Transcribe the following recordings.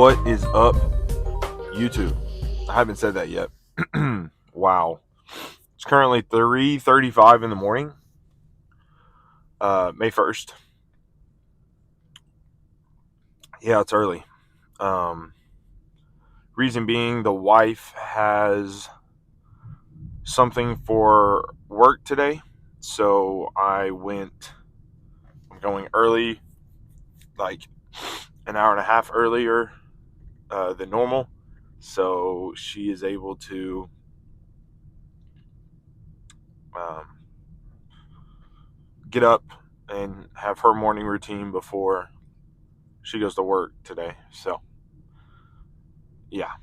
What is up, YouTube? I haven't said that yet. Wow. It's currently 3:35 in the morning, May 1st. Yeah, it's early. Reason being, the wife has something for work today. So I'm going early, like an hour and a half earlier than normal. So she is able to get up and have her morning routine before she goes to work today. So, yeah.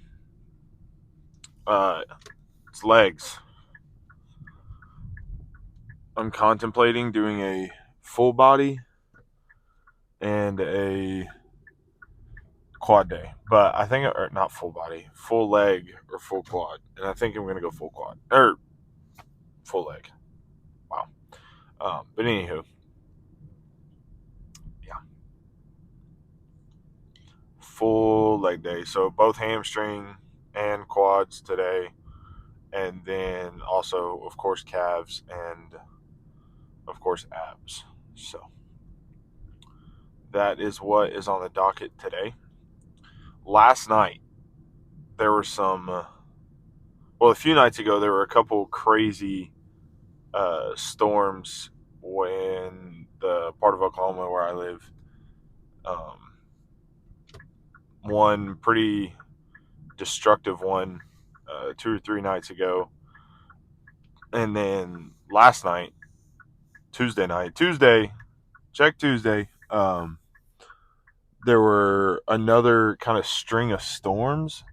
It's legs. I'm contemplating doing a full body and a quad day. But I think, or not full body, full leg or full quad. And I think I'm going to go full quad. Or full leg. Wow. But anywho. Yeah. Full leg day. So both hamstring and quads today. And then also, of course, calves and, of course, abs. So that is what is on the docket today. Last night, there were a few nights ago, there were a couple crazy storms in the part of Oklahoma where I live. One pretty destructive one 2 or 3 nights ago. And then last night, Tuesday, check Tuesday, there were another kind of string of storms.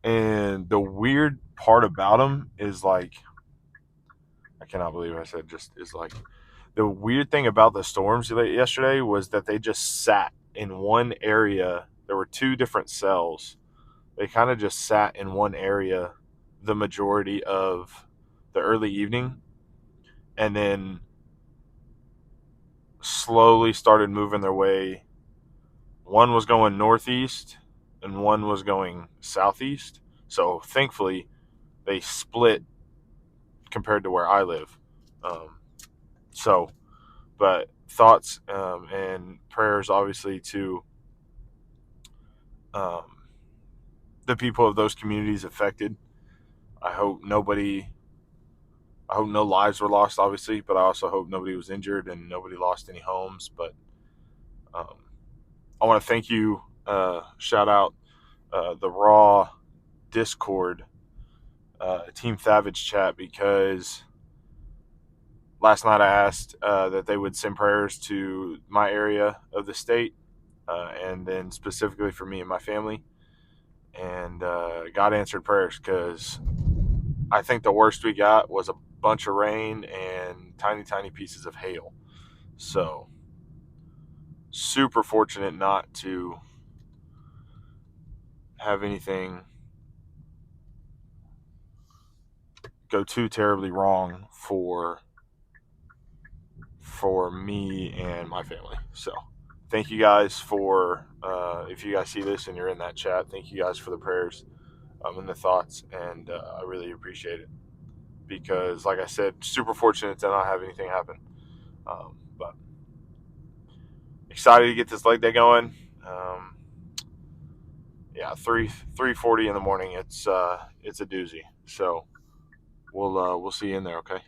And the weird part about them is like, I cannot believe I said just is like, the weird thing about the storms yesterday was that they just sat in one area. There were 2 different cells. They kind of just sat in one area the majority of the early evening, and then slowly started moving their way. One was going northeast and one was going southeast. So thankfully they split compared to where I live. But thoughts and prayers obviously to the people of those communities affected. I hope no lives were lost, obviously, but I also hope nobody was injured and nobody lost any homes. But I want to thank you, shout out the Raw Discord Team Savage chat, because last night I asked that they would send prayers to my area of the state, and then specifically for me and my family. And God answered prayers, because I think the worst we got was a bunch of rain and tiny, tiny pieces of hail. So super fortunate not to have anything go too terribly wrong for me and my family. So thank you guys for, if you guys see this and you're in that chat, thank you guys for the prayers and the thoughts. And I really appreciate it, because like I said, super fortunate to not have anything happen. But excited to get this leg day going. Yeah, 3:40 in the morning. It's a doozy. So we'll see you in there, okay?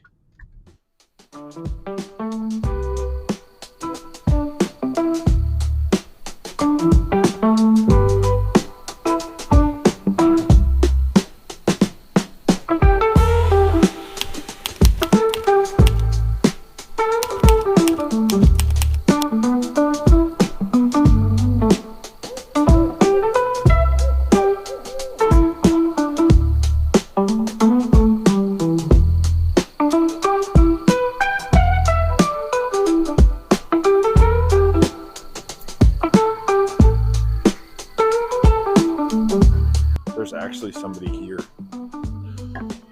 There's actually somebody here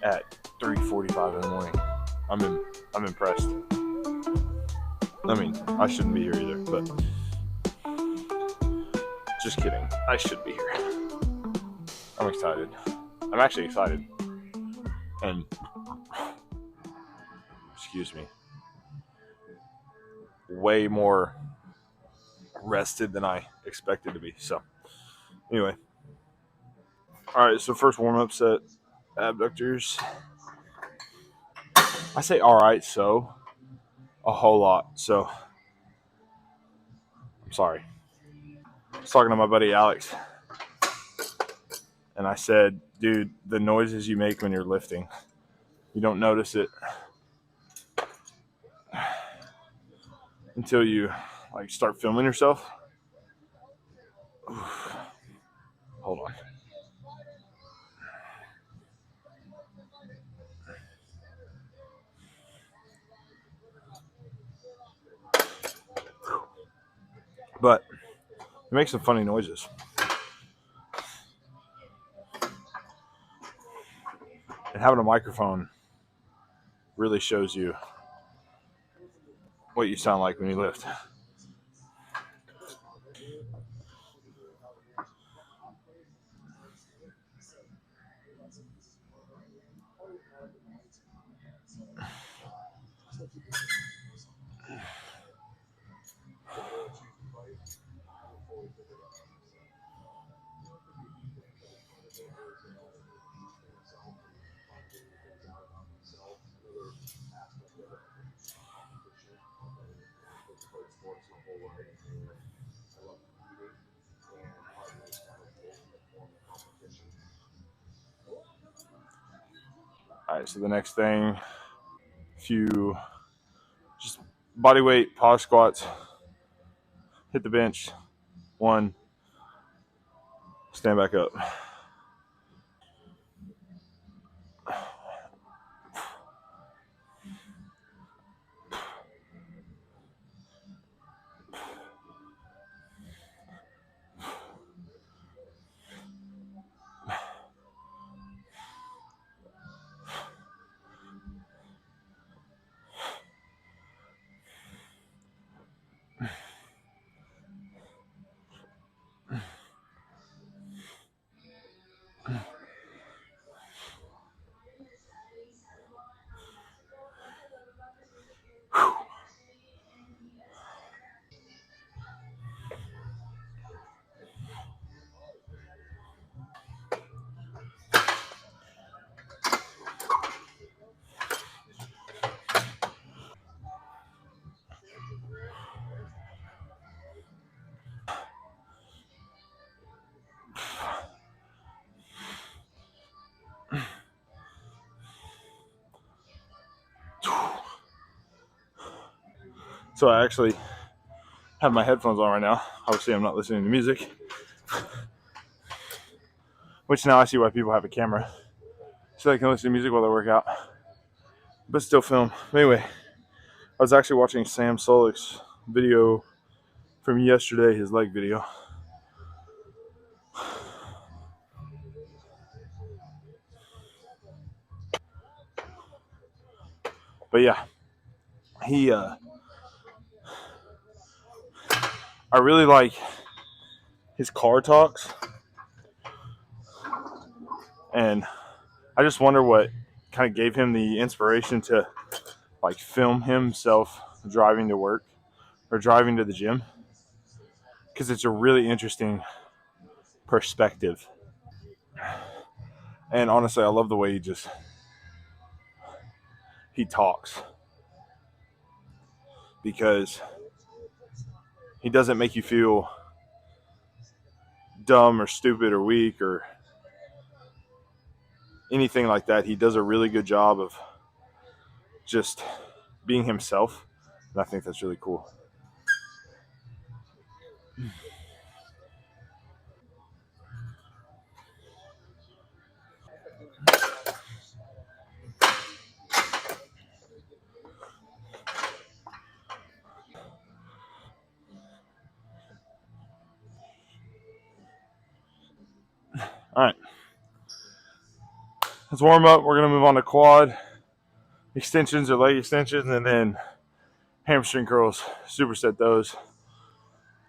at 3:45 in the morning. I'm impressed. I mean, I shouldn't be here either, but just kidding. I should be here. I'm excited. I'm actually excited. And, excuse me, way more rested than I expected to be. So, anyway. All right, so first warm up set, abductors. I say all right, so a whole lot. So, I'm sorry. I was talking to my buddy Alex, and I said, dude, the noises you make when you're lifting, you don't notice it until you like start filming yourself. Hold on. But it makes some funny noises. And having a microphone really shows you what you sound like when you lift. All right, so the next thing, few just body weight, pause squats, hit the bench, one, stand back up. So I actually have my headphones on right now. Obviously, I'm not listening to music, which now I see why people have a camera, so they can listen to music while they work out, but still film. Anyway, I was actually watching Sam Solik's video from yesterday, his leg video. But yeah, I really like his car talks, and I just wonder what kind of gave him the inspiration to like film himself driving to work or driving to the gym, because it's a really interesting perspective. And honestly, I love the way he talks, because he doesn't make you feel dumb or stupid or weak or anything like that. He does a really good job of just being himself, and I think that's really cool. All right, let's warm up. We're going to move on to quad extensions or leg extensions, and then hamstring curls. Superset those.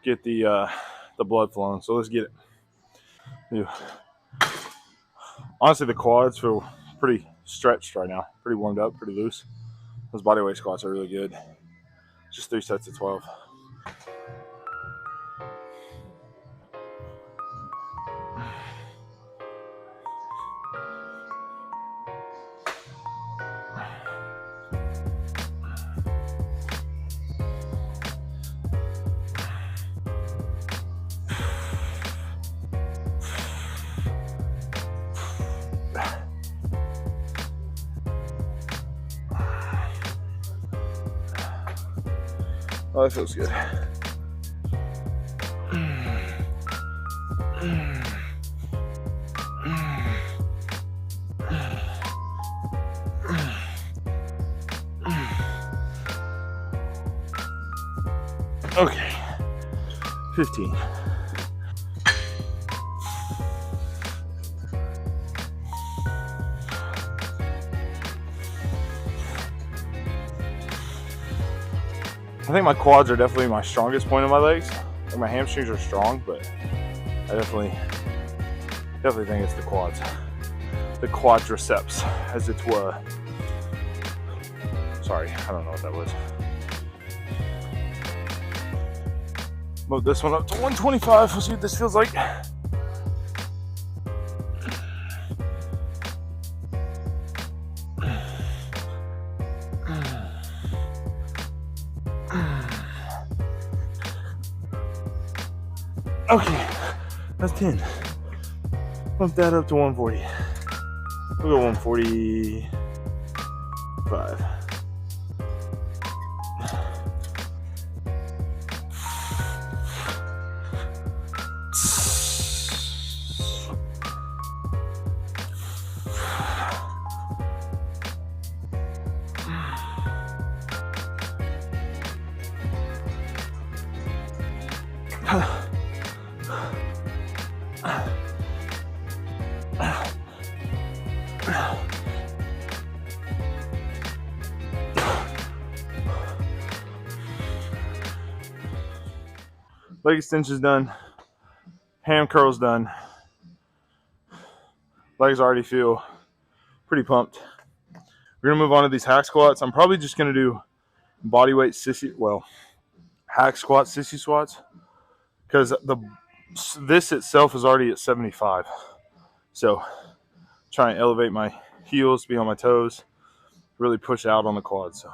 Get the blood flowing. So let's get it. Yeah. Honestly, the quads feel pretty stretched right now, pretty warmed up, pretty loose. Those bodyweight squats are really good. Just 3 sets of 12. Oh, that feels good. Okay, 15. I think my quads are definitely my strongest point of my legs. Like my hamstrings are strong, but I definitely think it's the quads. The quadriceps, as it were. Sorry, I don't know what that was. Move this one up to 125. We'll see what this feels like. Okay, that's 10. Bump that up to 140. We'll go 145. Leg extensions done. Ham curls done. Legs already feel pretty pumped. We're gonna move on to these hack squats. I'm probably just gonna do bodyweight hack squats, sissy squats, because this itself is already at 75. So try and elevate my heels, be on my toes, really push out on the quads. So.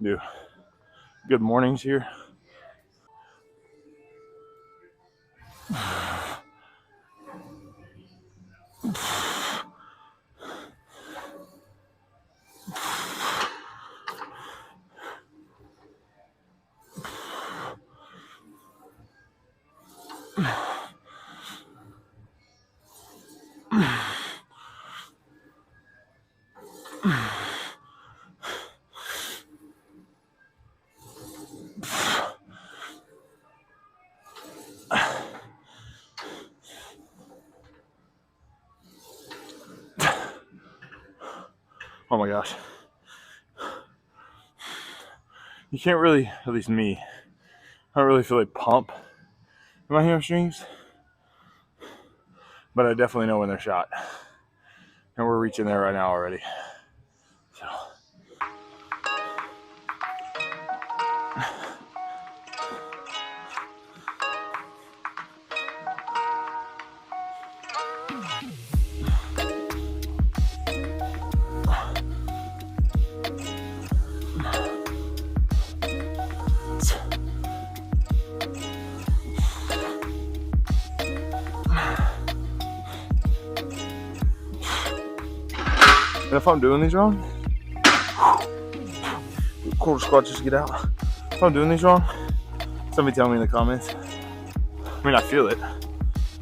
Do good mornings here. Oh my gosh. You can't really, at least me, I don't really feel like pump in my hamstrings, but I definitely know when they're shot. And we're reaching there right now already. So. And if I'm doing these wrong, quarter squat just to get out. If I'm doing these wrong, somebody tell me in the comments. I mean, I feel it,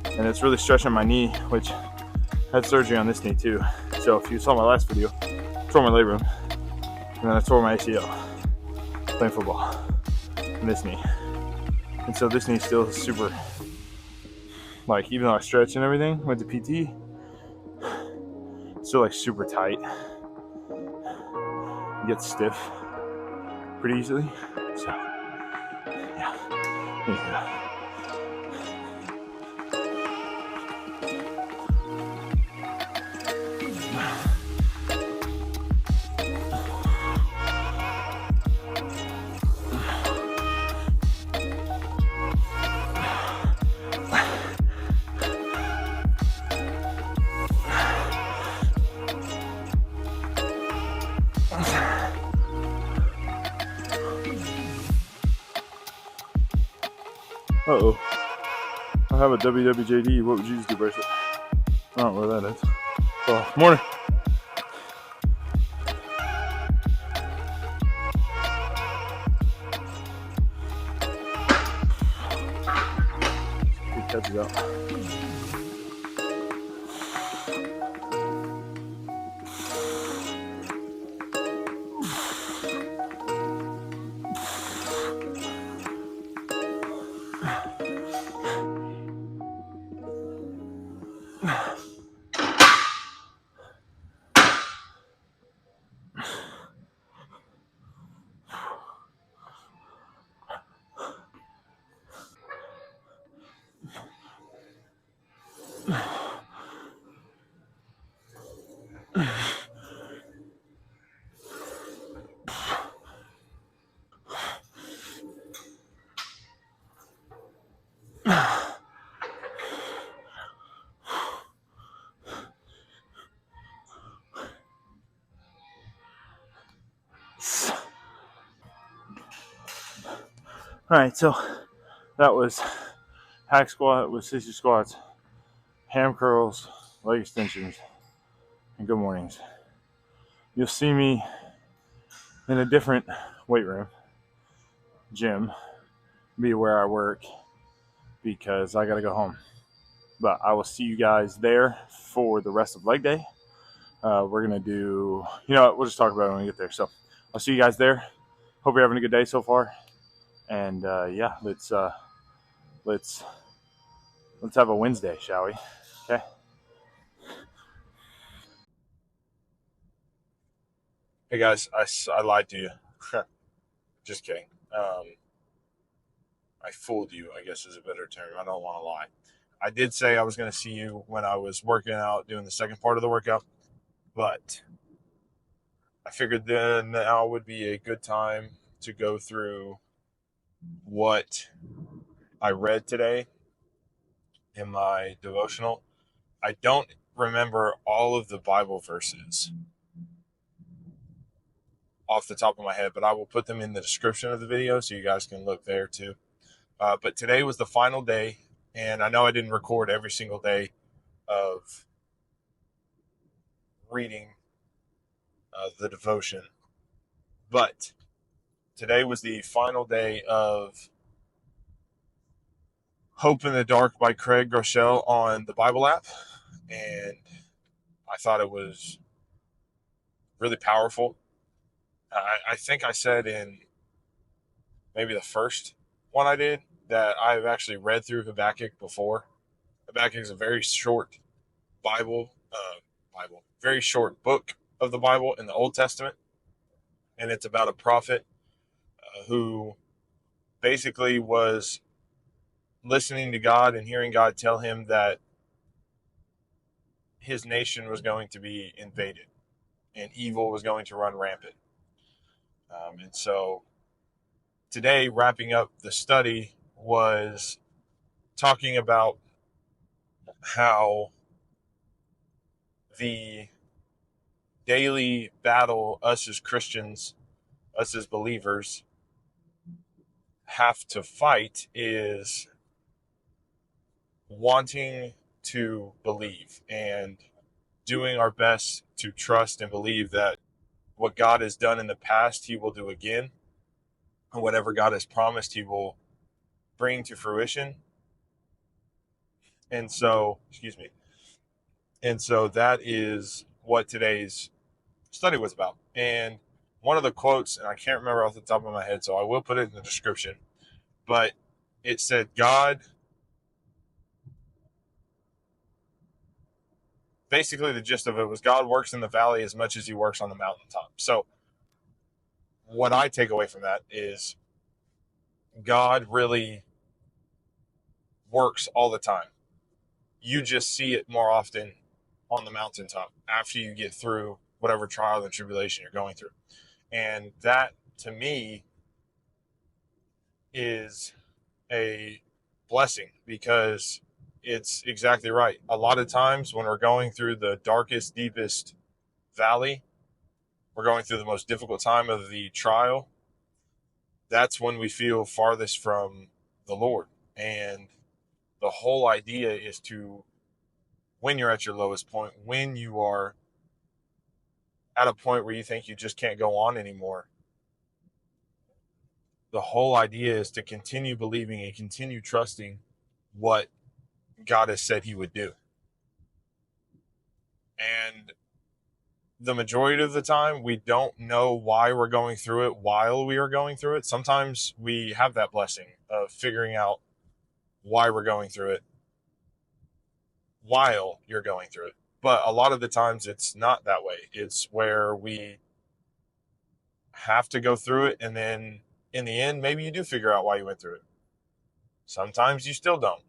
and it's really stretching my knee, which I had surgery on this knee too. So if you saw my last video, I tore my labrum, and then I tore my ACL playing football in this knee. And so this knee still is super, like, even though I stretch and everything, went to PT, it's still like super tight. It gets stiff pretty easily. So, yeah. Uh-oh. I have a WWJD. What would you use to bracelet? I don't know where that is. Oh, morning. He catches out. Alright, so that was hack squat with 60 squats, ham curls, leg extensions, and good mornings. You'll see me in a different weight room, gym, be where I work, because I gotta go home. But I will see you guys there for the rest of leg day. We're gonna do, we'll just talk about it when we get there. So I'll see you guys there. Hope you're having a good day so far. And yeah, let's have a Wednesday, shall we? Okay. Hey guys, I lied to you. Just kidding. I fooled you, I guess is a better term. I don't want to lie. I did say I was going to see you when I was working out, doing the second part of the workout, but I figured then now would be a good time to go through what I read today in my devotional. I don't remember all of the Bible verses off the top of my head, but I will put them in the description of the video so you guys can look there too. But today was the final day, and I know I didn't record every single day of reading the devotion, but today was the final day of Hope in the Dark by Craig Groeschel on the Bible app, and I thought it was really powerful. I think I said in maybe the first one I did that I've actually read through Habakkuk before. Habakkuk is a very short very short book of the Bible in the Old Testament, and it's about a prophet who basically was listening to God and hearing God tell him that his nation was going to be invaded and evil was going to run rampant. And so today, wrapping up the study, was talking about how the daily battle us as Christians, us as believers, have to fight is wanting to believe and doing our best to trust and believe that what God has done in the past, he will do again. And whatever God has promised, he will bring to fruition. And so, excuse me. And so that is what today's study was about. And one of the quotes, and I can't remember off the top of my head, so I will put it in the description, but it said, basically the gist of it was God works in the valley as much as he works on the mountaintop. So what I take away from that is God really works all the time. You just see it more often on the mountaintop after you get through whatever trial and tribulation you're going through. And that, to me, is a blessing, because it's exactly right. A lot of times when we're going through the darkest, deepest valley, we're going through the most difficult time of the trial, that's when we feel farthest from the Lord. And the whole idea is to, when you're at your lowest point, when you are at a point where you think you just can't go on anymore, the whole idea is to continue believing and continue trusting what God has said he would do. And the majority of the time, we don't know why we're going through it while we are going through it. Sometimes we have that blessing of figuring out why we're going through it while you're going through it. But a lot of the times it's not that way. It's where we have to go through it, and then in the end, maybe you do figure out why you went through it. Sometimes you still don't.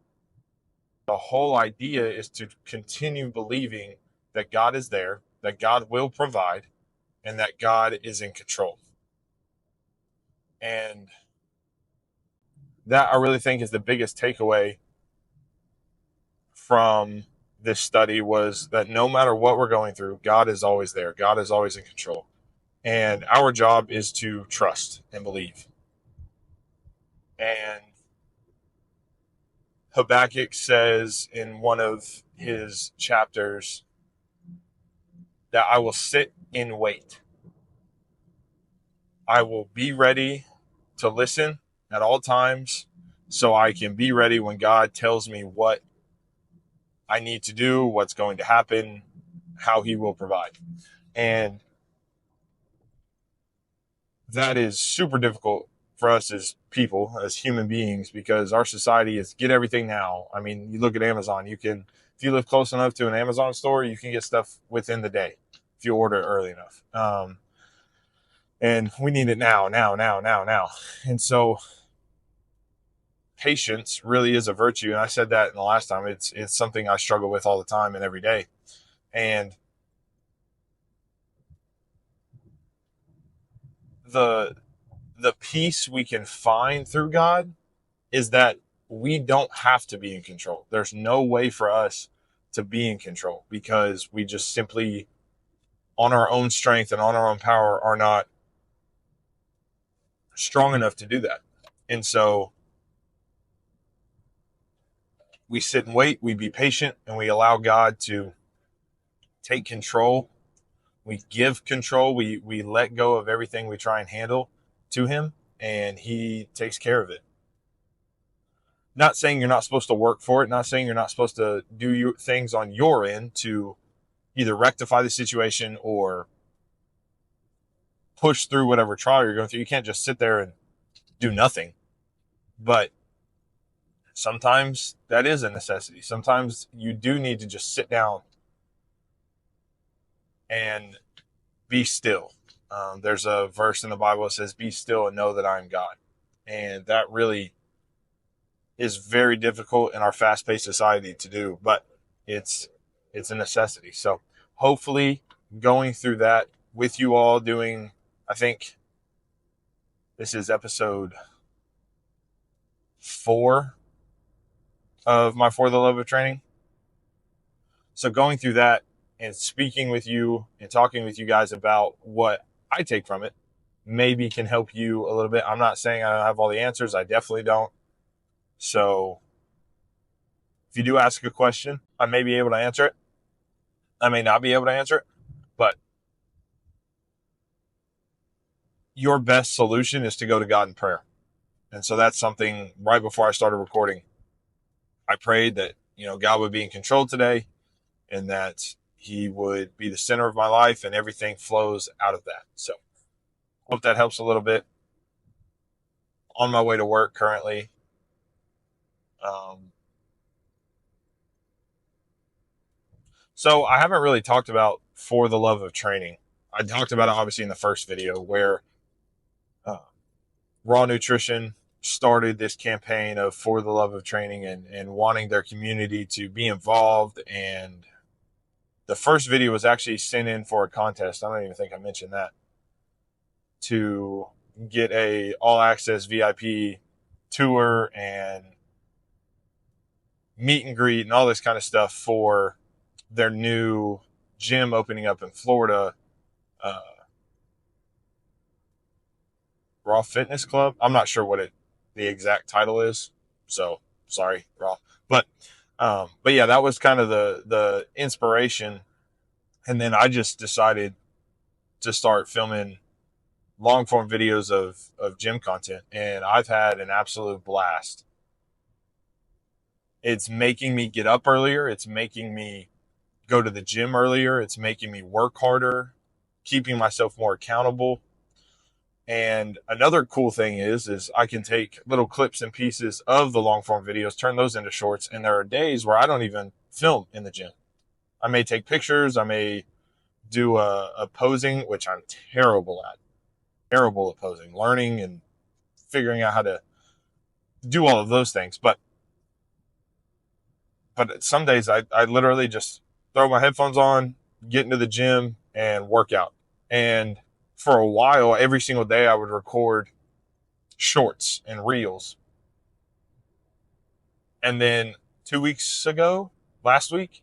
The whole idea is to continue believing that God is there, that God will provide, and that God is in control. And that, I really think, is the biggest takeaway from this study, was that no matter what we're going through, God is always there. God is always in control. And our job is to trust and believe. And Habakkuk says in one of his chapters that I will sit and wait. I will be ready to listen at all times so I can be ready when God tells me what I need to do, what's going to happen, how he will provide. And that is super difficult for us as people, as human beings, because our society is get everything now. I mean, you look at Amazon, you can, if you live close enough to an Amazon store, you can get stuff within the day if you order it early enough. And we need it now. And so patience really is a virtue. And I said that in the last time. It's something I struggle with all the time and every day. And the peace we can find through God is that we don't have to be in control. There's no way for us to be in control, because we just simply, on our own strength and on our own power, are not strong enough to do that. And so we sit and wait, we be patient, and we allow God to take control. We give control. We let go of everything we try and handle to him, and he takes care of it. Not saying you're not supposed to work for it, not saying you're not supposed to do things on your end to either rectify the situation or push through whatever trial you're going through. You can't just sit there and do nothing. But sometimes that is a necessity. Sometimes you do need to just sit down and be still. There's a verse in the Bible that says, "Be still and know that I am God." And that really is very difficult in our fast-paced society to do, but it's a necessity. So hopefully going through that with you all, doing, I think this is episode 4 of my For the Love of Training. So going through that and speaking with you and talking with you guys about what I take from it maybe can help you a little bit. I'm not saying I have all the answers. I definitely don't. So if you do ask a question, I may be able to answer it. I may not be able to answer it. But your best solution is to go to God in prayer. And so that's something right before I started recording. I prayed that, God would be in control today and that he would be the center of my life and everything flows out of that. So hope that helps a little bit. On my way to work currently. So I haven't really talked about For the Love of Training. I talked about it obviously in the first video where uh, Raw Nutrition started this campaign of For the Love of Training and wanting their community to be involved. And the first video was actually sent in for a contest. I don't even think I mentioned that, to get a all access VIP tour and meet and greet and all this kind of stuff for their new gym opening up in Florida, Raw Fitness Club. I'm not sure what the exact title is, so sorry, Raw. But yeah, that was kind of the inspiration, and then I just decided to start filming long form videos of gym content, and I've had an absolute blast. It's making me get up earlier. It's making me go to the gym earlier. It's making me work harder, keeping myself more accountable. And another cool thing is I can take little clips and pieces of the long form videos, turn those into shorts. And there are days where I don't even film in the gym. I may take pictures. I may do a posing, which I'm terrible at posing, learning and figuring out how to do all of those things. But some days I literally just throw my headphones on, get into the gym and work out. And for a while, every single day I would record shorts and reels. And then 2 weeks ago, last week,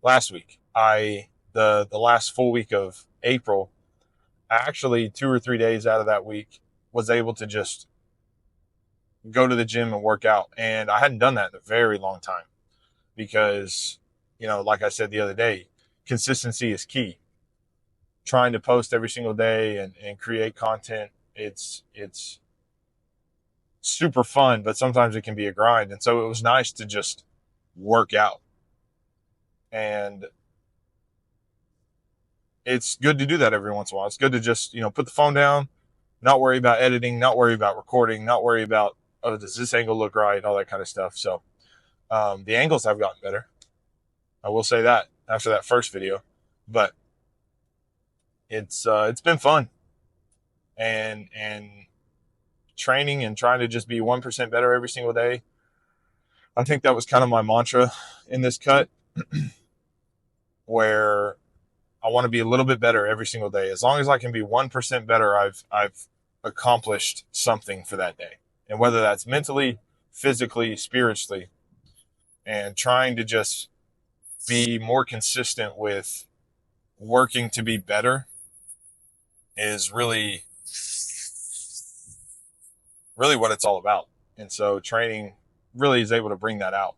the last full week of April, I actually 2 or 3 days out of that week was able to just go to the gym and work out. And I hadn't done that in a very long time because, like I said the other day, consistency is key. Trying to post every single day and create content, it's super fun, but sometimes it can be a grind. And so it was nice to just work out. And it's good to do that every once in a while. It's good to just, put the phone down, not worry about editing, not worry about recording, not worry about, oh, does this angle look right? All that kind of stuff. So the angles have gotten better. I will say that after that first video, but it's been fun and training and trying to just be 1% better every single day. I think that was kind of my mantra in this cut, where I want to be a little bit better every single day. As long as I can be 1% better, I've accomplished something for that day. And whether that's mentally, physically, spiritually, and trying to just be more consistent with working to be better is really what it's all about. And so training really is able to bring that out.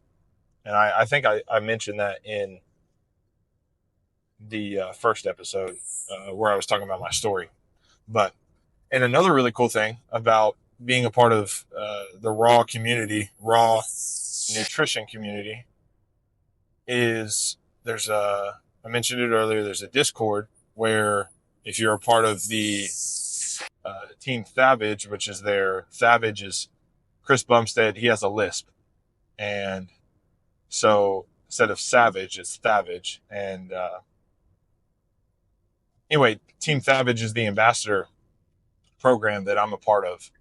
And I think I mentioned that in the first episode where I was talking about my story. And another really cool thing about being a part of the raw nutrition community, is I mentioned it earlier, there's a Discord where if you're a part of the Team Savage, which is Savage is Chris Bumstead, he has a lisp. And so instead of Savage, it's Savage. And anyway, Team Savage is the ambassador program that I'm a part of.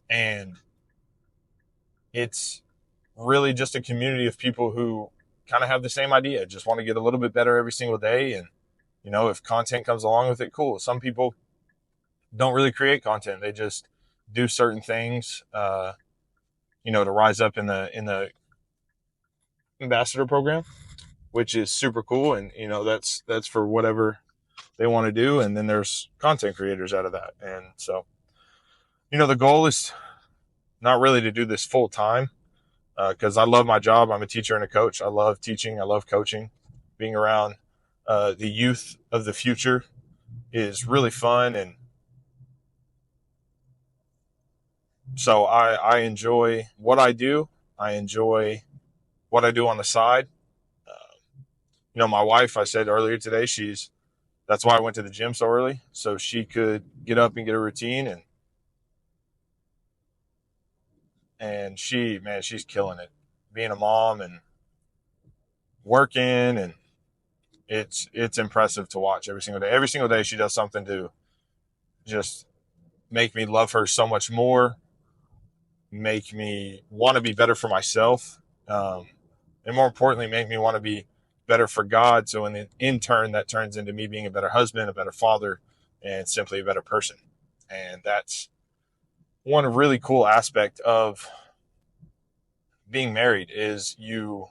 And it's really just a community of people who kind of have the same idea, just want to get a little bit better every single day. And, if content comes along with it, cool. Some people don't really create content. They just do certain things, to rise up in the ambassador program, which is super cool. And, that's for whatever they want to do. And then there's content creators out of that. And so, the goal is not really to do this full time, because I love my job. I'm a teacher and a coach. I love teaching. I love coaching, being around the youth of the future is really fun. And so I enjoy what I do. I enjoy what I do on the side. My wife, I said earlier today, that's why I went to the gym so early, so she could get up and get a routine. And she's killing it, being a mom and working, and it's impressive to watch every single day. Every single day she does something to just make me love her so much more, make me want to be better for myself, and more importantly, make me want to be better for God. So in turn, that turns into me being a better husband, a better father, and simply a better person. And that's one really cool aspect of being married, is you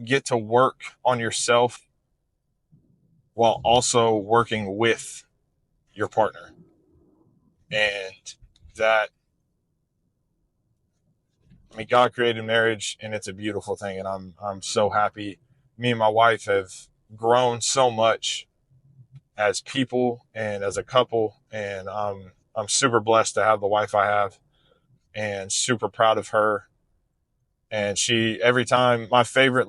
get to work on yourself while also working with your partner. And that, God created marriage, and it's a beautiful thing. And I'm so happy. Me and my wife have grown so much as people and as a couple. And I'm super blessed to have the wife I have, and super proud of her. And every time, my favorite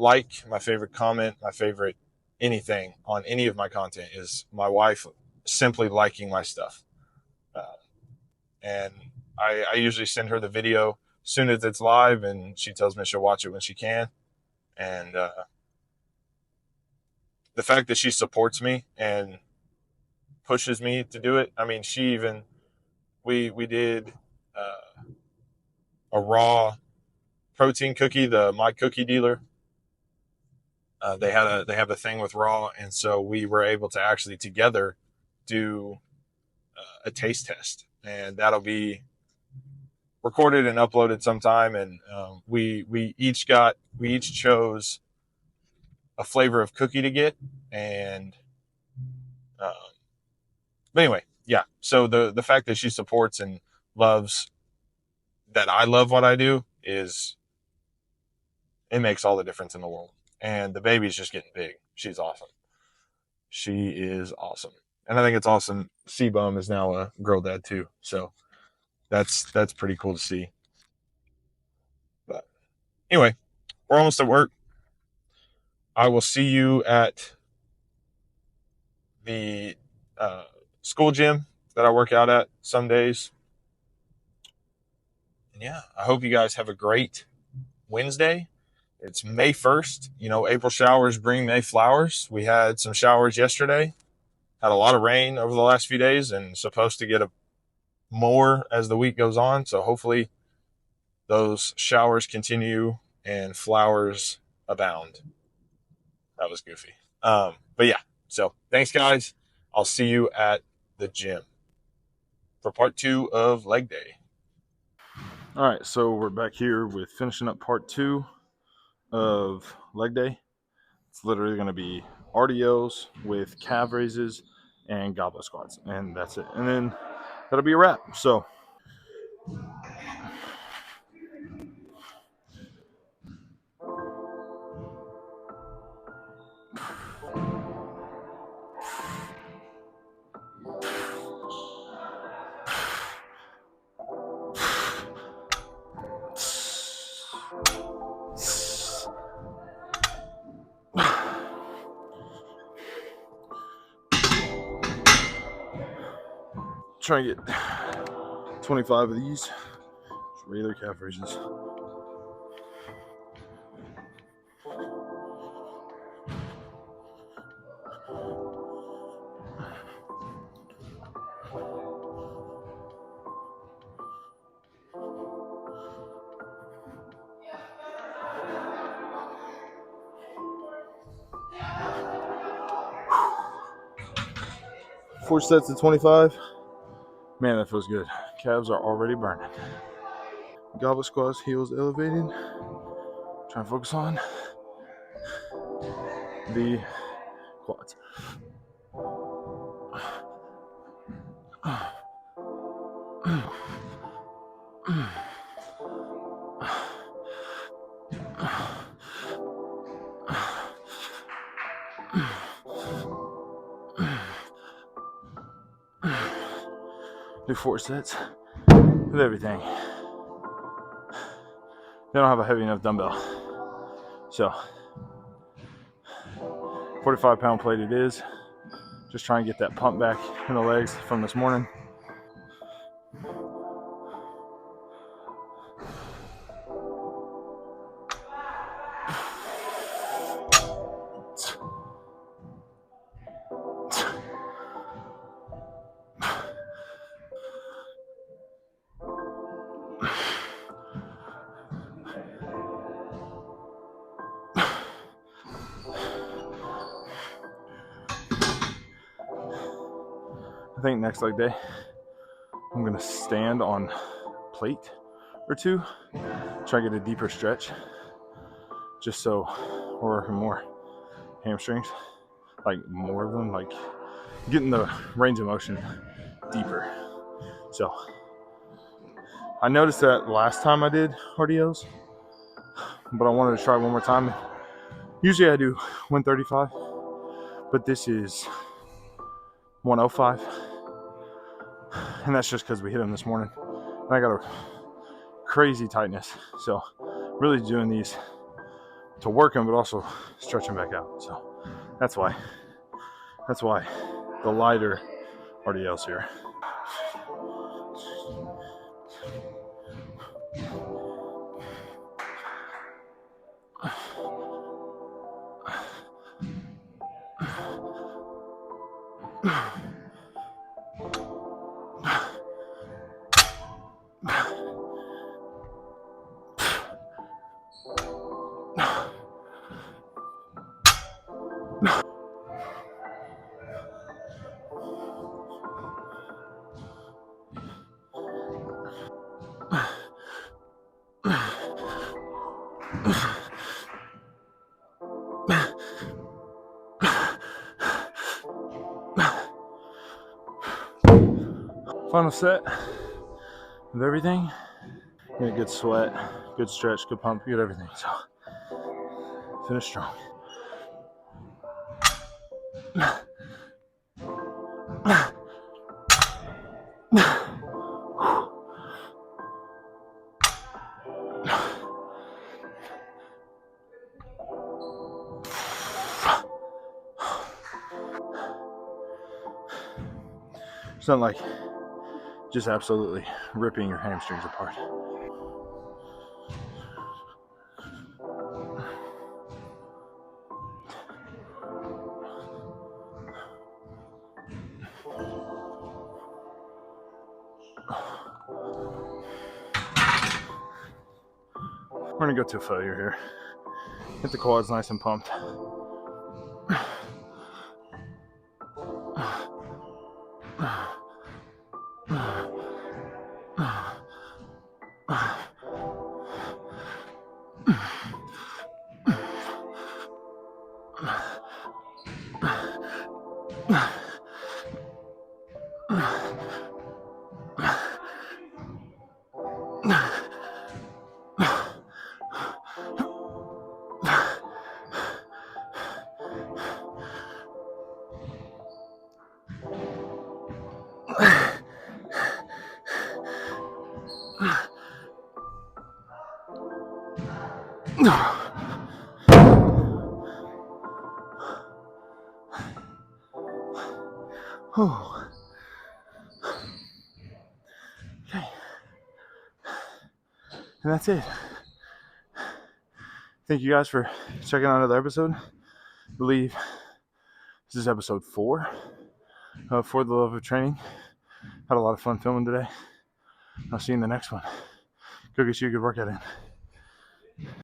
comment, my favorite anything on any of my content is my wife simply liking my stuff. Uh, and I usually send her the video as soon as it's live, and she tells me she'll watch it when she can. And the fact that she supports me and pushes me to do it. We did a raw protein cookie, the My Cookie Dealer. They have a thing with raw, and so we were able to actually together do a taste test, and that'll be recorded and uploaded sometime. And we each chose a flavor of cookie to get. And uh, but anyway, yeah. So the fact that she supports and loves that I love what I do, it makes all the difference in the world. And the baby's just getting big. She's awesome. She is awesome. And I think it's awesome. C-Bum is now a girl dad too. So that's pretty cool to see. But anyway, we're almost at work. I will see you at the school gym that I work out at some days. And yeah, I hope you guys have a great Wednesday. It's May 1st. April showers bring May flowers. We had some showers yesterday. Had a lot of rain over the last few days, and supposed to get more as the week goes on. So hopefully those showers continue and flowers abound. That was goofy. But yeah, so thanks, guys. I'll see you at the gym for part 2 of leg day. All right, so we're back here with finishing up part 2 of leg day. It's literally going to be RDLs with calf raises and goblet squats, and that's it. And then that'll be a wrap. So try and get 25 of these. Just regular calf raises. Four sets of 25. Man, that feels good. Calves are already burning. Goblet squats, heels elevated. Try and focus on the quads. do 4 sets with everything. They don't have a heavy enough dumbbell. So 45-pound plate it is. Just try and get that pump back in the legs from this morning. I think next leg day, I'm gonna stand on plate or two, try to get a deeper stretch, just so we're working more hamstrings, like more of them, like getting the range of motion deeper. So I noticed that last time I did RDOs, but I wanted to try one more time. Usually I do 135, but this is 105, and that's just because we hit them this morning. And I got a crazy tightness, so really doing these to work them, but also stretch them back out. So that's why the lighter RDLs here. Final set of everything. Get a good sweat, good stretch, good pump, good everything. So finish strong. It's not like just absolutely ripping your hamstrings apart. We're gonna go to failure here. Get the quads nice and pumped. Oh. Okay. And that's it. Thank you guys for checking out another episode. I believe this is episode 4 of For the Love of Training. Had a lot of fun filming today. I'll see you in the next one. Go get you a good workout in.